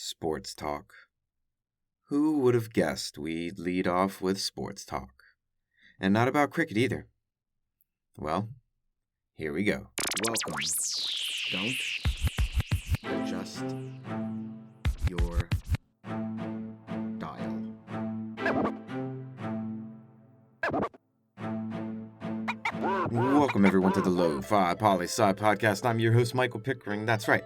Sports talk. Who would have guessed we'd lead off with sports talk? And not about cricket either. Well, here we go. Welcome. Don't adjust your dial. Welcome everyone to the Lofi Poli Sci podcast. I'm your host Michael Pickering. That's right.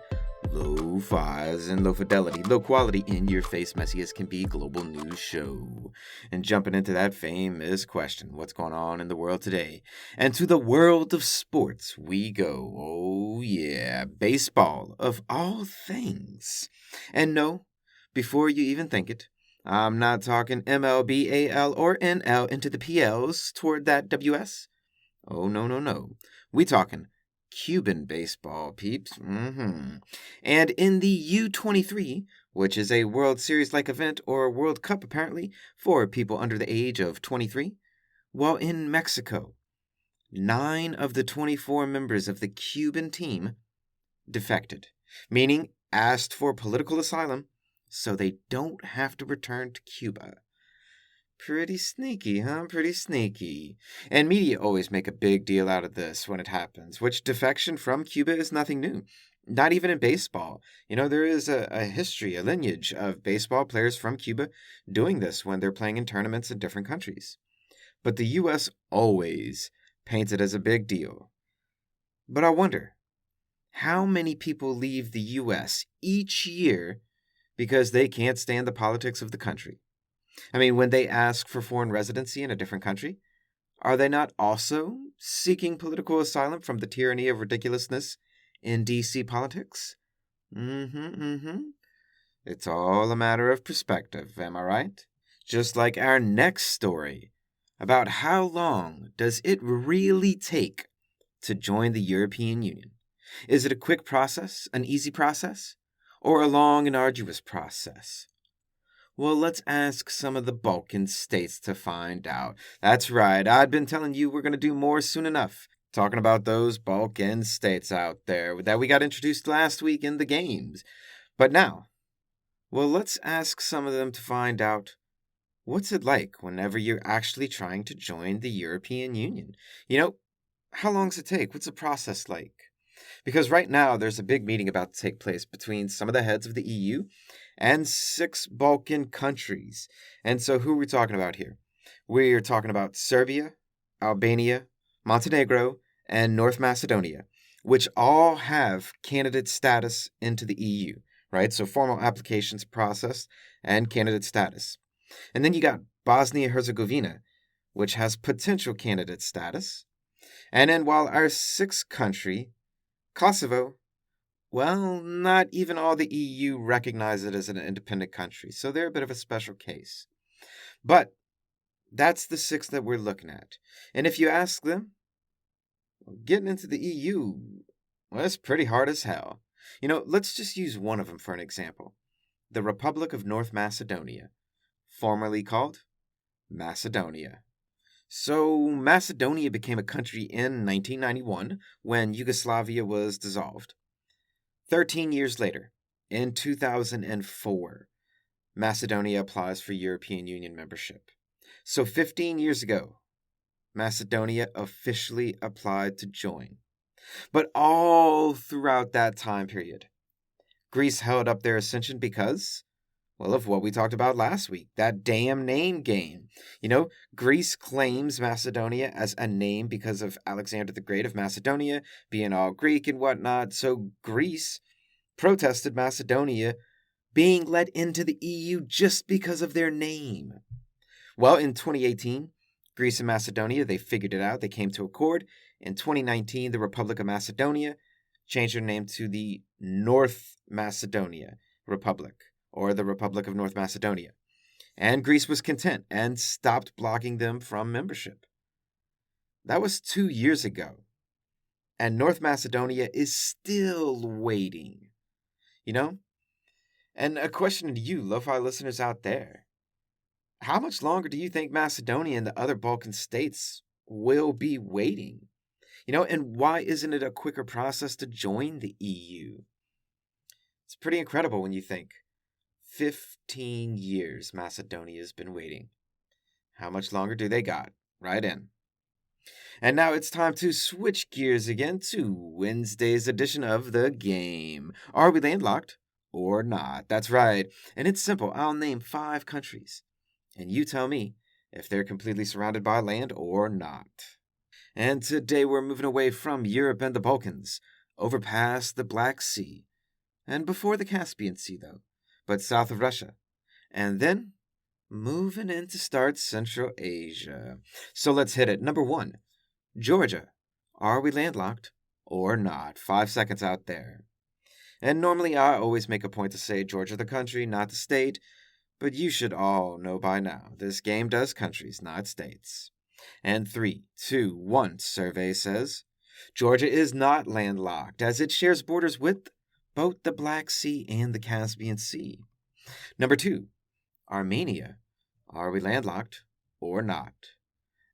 Lo-fi as in low fidelity, low quality, in your face, messy as can be, global news show. And jumping into that famous question, what's going on in the world today? And to the world of sports we go. Oh yeah, baseball of all things. And no, before you even think it, I'm not talking MLB, AL, or NL into the PLs toward that WS. Oh, no. We talking Cuban baseball, peeps. And in the U23, which is a World Series-like event or a World Cup, apparently, for people under the age of 23, while in Mexico, 9 of the 24 members of the Cuban team defected, meaning asked for political asylum so they don't have to return to Cuba. Pretty sneaky, huh? Pretty sneaky. And media always make a big deal out of this when it happens, which defection from Cuba is nothing new. Not even in baseball. There is a history, a lineage of baseball players from Cuba doing this when they're playing in tournaments in different countries. But the U.S. always paints it as a big deal. But I wonder, how many people leave the U.S. each year because they can't stand the politics of the country? I mean, when they ask for foreign residency in a different country, are they not also seeking political asylum from the tyranny of ridiculousness in D.C. politics? It's all a matter of perspective, am I right? Just like our next story about how long does it really take to join the European Union? Is it a quick process, an easy process, or a long and arduous process? Well, let's ask some of the Balkan states to find out. That's right, I'd been telling you we're going to do more soon enough. Talking about those Balkan states out there that we got introduced last week in the games. But now, well, let's ask some of them to find out what's it like whenever you're actually trying to join the European Union. How long does it take? What's the process like? Because right now there's a big meeting about to take place between some of the heads of the EU and 6 Balkan countries. And so who are we talking about here? We're talking about Serbia, Albania, Montenegro, and North Macedonia, which all have candidate status into the EU, right? So formal applications processed and candidate status. And then you got Bosnia-Herzegovina, which has potential candidate status. And then while our 6th country, Kosovo, well, not even all the EU recognize it as an independent country, so they're a bit of a special case. But that's the 6 that we're looking at. And if you ask them, getting into the EU, well, it's pretty hard as hell. Let's just use one of them for an example. The Republic of North Macedonia, formerly called Macedonia. So Macedonia became a country in 1991 when Yugoslavia was dissolved. 13 years later, in 2004, Macedonia applies for European Union membership. So 15 years ago, Macedonia officially applied to join. But all throughout that time period, Greece held up their ascension because, well, of what we talked about last week, that damn name game. Greece claims Macedonia as a name because of Alexander the Great of Macedonia being all Greek and whatnot. So Greece protested Macedonia being let into the EU just because of their name. Well, in 2018, Greece and Macedonia, they figured it out. They came to accord. In 2019, the Republic of Macedonia changed their name to the North Macedonia Republic, or the Republic of North Macedonia. And Greece was content and stopped blocking them from membership. That was 2 years ago. And North Macedonia is still waiting. And a question to you, Lo-Fi listeners out there. How much longer do you think Macedonia and the other Balkan states will be waiting? And why isn't it a quicker process to join the EU? It's pretty incredible when you think. 15 years Macedonia's been waiting. How much longer do they got? Right in. And now it's time to switch gears again to Wednesday's edition of the game. Are we landlocked or not? That's right. And it's simple. I'll name 5 countries, and you tell me if they're completely surrounded by land or not. And today we're moving away from Europe and the Balkans, over past the Black Sea, and before the Caspian Sea, though, but south of Russia. And then moving in to start Central Asia. So let's hit it. Number 1. Georgia. Are we landlocked or not? 5 seconds out there. And normally I always make a point to say Georgia the country, not the state, but you should all know by now, this game does countries, not states. And 3, 2, 1, survey says, Georgia is not landlocked, as it shares borders with both the Black Sea and the Caspian Sea. Number 2, Armenia. Are we landlocked or not?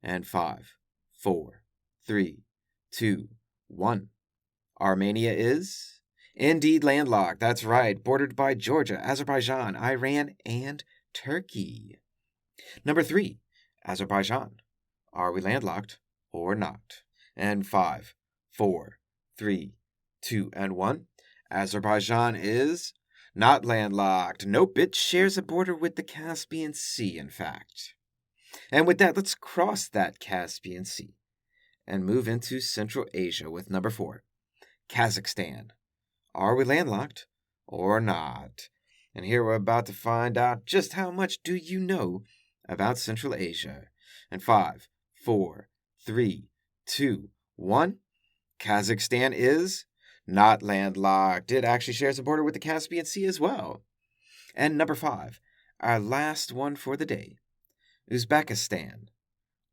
And 5, 4, 3, 2, 1. Armenia is indeed landlocked. That's right, bordered by Georgia, Azerbaijan, Iran, and Turkey. Number 3, Azerbaijan. Are we landlocked or not? And 5, 4, 3, 2, and 1. Azerbaijan is not landlocked. Nope, it shares a border with the Caspian Sea, in fact. And with that, let's cross that Caspian Sea and move into Central Asia with number 4, Kazakhstan. Are we landlocked or not? And here we're about to find out just how much do you know about Central Asia. And 5, 4, 3, 2, 1. Kazakhstan is not landlocked. It actually shares a border with the Caspian Sea as well. And number 5, our last one for the day, Uzbekistan.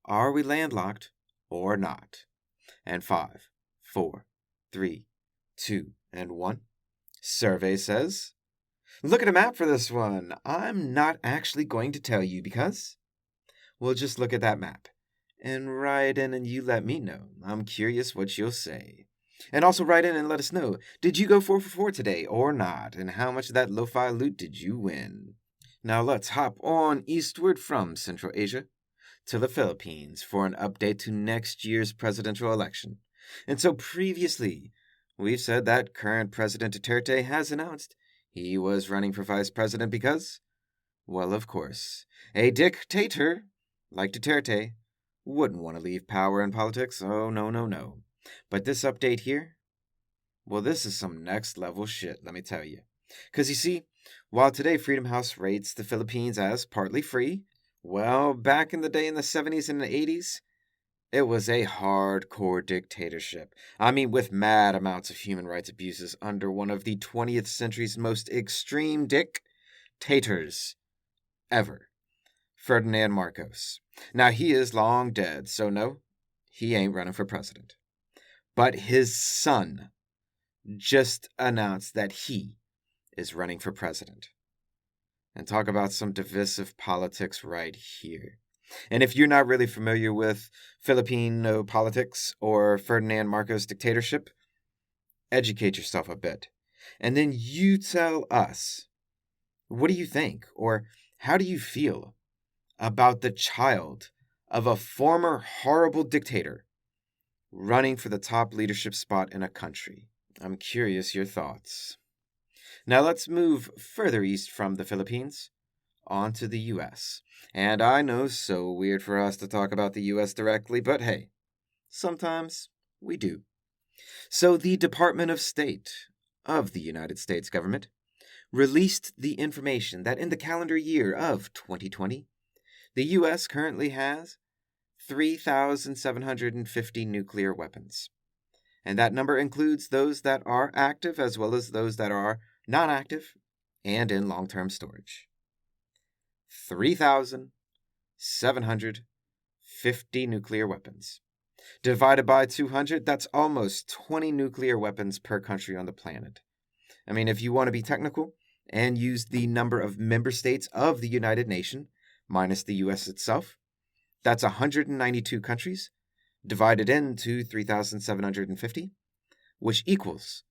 Are we landlocked or not? And 5, 4, 3, 2, and 1. Survey says, look at a map for this one. I'm not actually going to tell you because we'll just look at that map and write in and you let me know. I'm curious what you'll say. And also write in and let us know, did you go 4 for 4 today or not? And how much of that lo-fi loot did you win? Now let's hop on eastward from Central Asia to the Philippines for an update to next year's presidential election. And so previously, we've said that current President Duterte has announced he was running for vice president because, well, of course, a dictator like Duterte wouldn't want to leave power in politics. Oh, no, no, no. But this update here, well, this is some next level shit, let me tell you. Because you see, while today Freedom House rates the Philippines as partly free, well, back in the day in the 70s and the 80s, it was a hardcore dictatorship. I mean, with mad amounts of human rights abuses under one of the 20th century's most extreme dictators ever, Ferdinand Marcos. Now, he is long dead, so no, he ain't running for president. But his son just announced that he is running for president. And talk about some divisive politics right here. And if you're not really familiar with Filipino politics or Ferdinand Marcos dictatorship, educate yourself a bit. And then you tell us, what do you think? Or how do you feel about the child of a former horrible dictator running for the top leadership spot in a country? I'm curious your thoughts. Now let's move further east from the Philippines onto the U.S. And I know, so weird for us to talk about the U.S. directly, but hey, sometimes we do. So the Department of State of the United States government released the information that in the calendar year of 2020, the U.S. currently has 3,750 nuclear weapons. And that number includes those that are active as well as those that are non-active and in long-term storage. 3,750 nuclear weapons. Divided by 200, that's almost 20 nuclear weapons per country on the planet. I mean, if you want to be technical and use the number of member states of the United Nations, minus the U.S. itself, that's 192 countries, divided into 3,750, which equals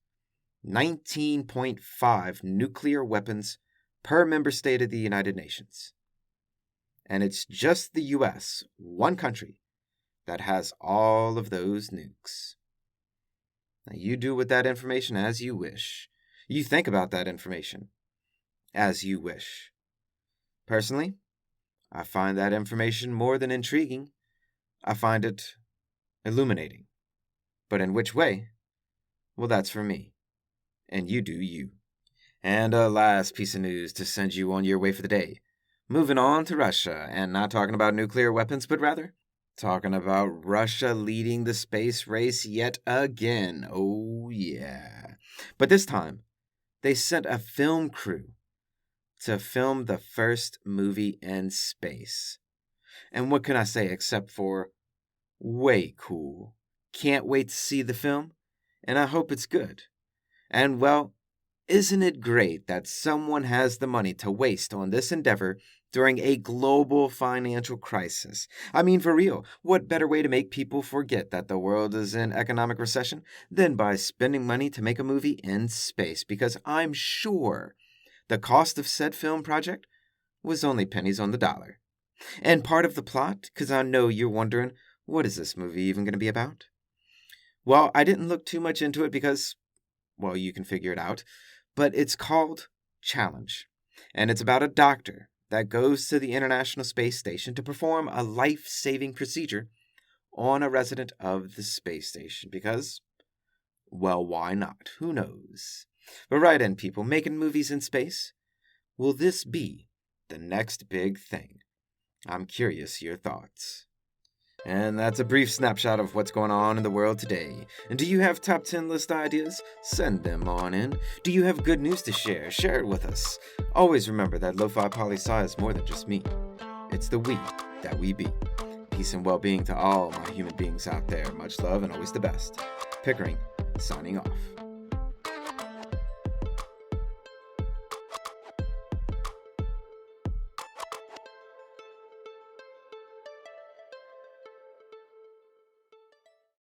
19.5 nuclear weapons per member state of the United Nations. And it's just the US, one country, that has all of those nukes. Now, you do with that information as you wish. You think about that information as you wish. Personally, I find that information more than intriguing. I find it illuminating. But in which way? Well, that's for me. And you do you. And a last piece of news to send you on your way for the day. Moving on to Russia, and not talking about nuclear weapons, but rather talking about Russia leading the space race yet again. Oh, yeah. But this time, they sent a film crew to film the first movie in space. And what can I say except for way cool. Can't wait to see the film, and I hope it's good. And well, isn't it great that someone has the money to waste on this endeavor during a global financial crisis? I mean, for real, what better way to make people forget that the world is in economic recession than by spending money to make a movie in space? Because I'm sure the cost of said film project was only pennies on the dollar. And part of the plot, because I know you're wondering, what is this movie even going to be about? Well, I didn't look too much into it because, well, you can figure it out. But it's called Challenge. And it's about a doctor that goes to the International Space Station to perform a life-saving procedure on a resident of the space station. Because, well, why not? Who knows? But right in, people, making movies in space. Will this be the next big thing? I'm curious your thoughts. And that's a brief snapshot of what's going on in the world today. And do you have top 10 list ideas? Send them on in. Do you have good news to share? Share it with us. Always remember that Lofi Poli Sci is more than just me. It's the we that we be. Peace and well-being to all my human beings out there. Much love and always the best. Pickering, signing off.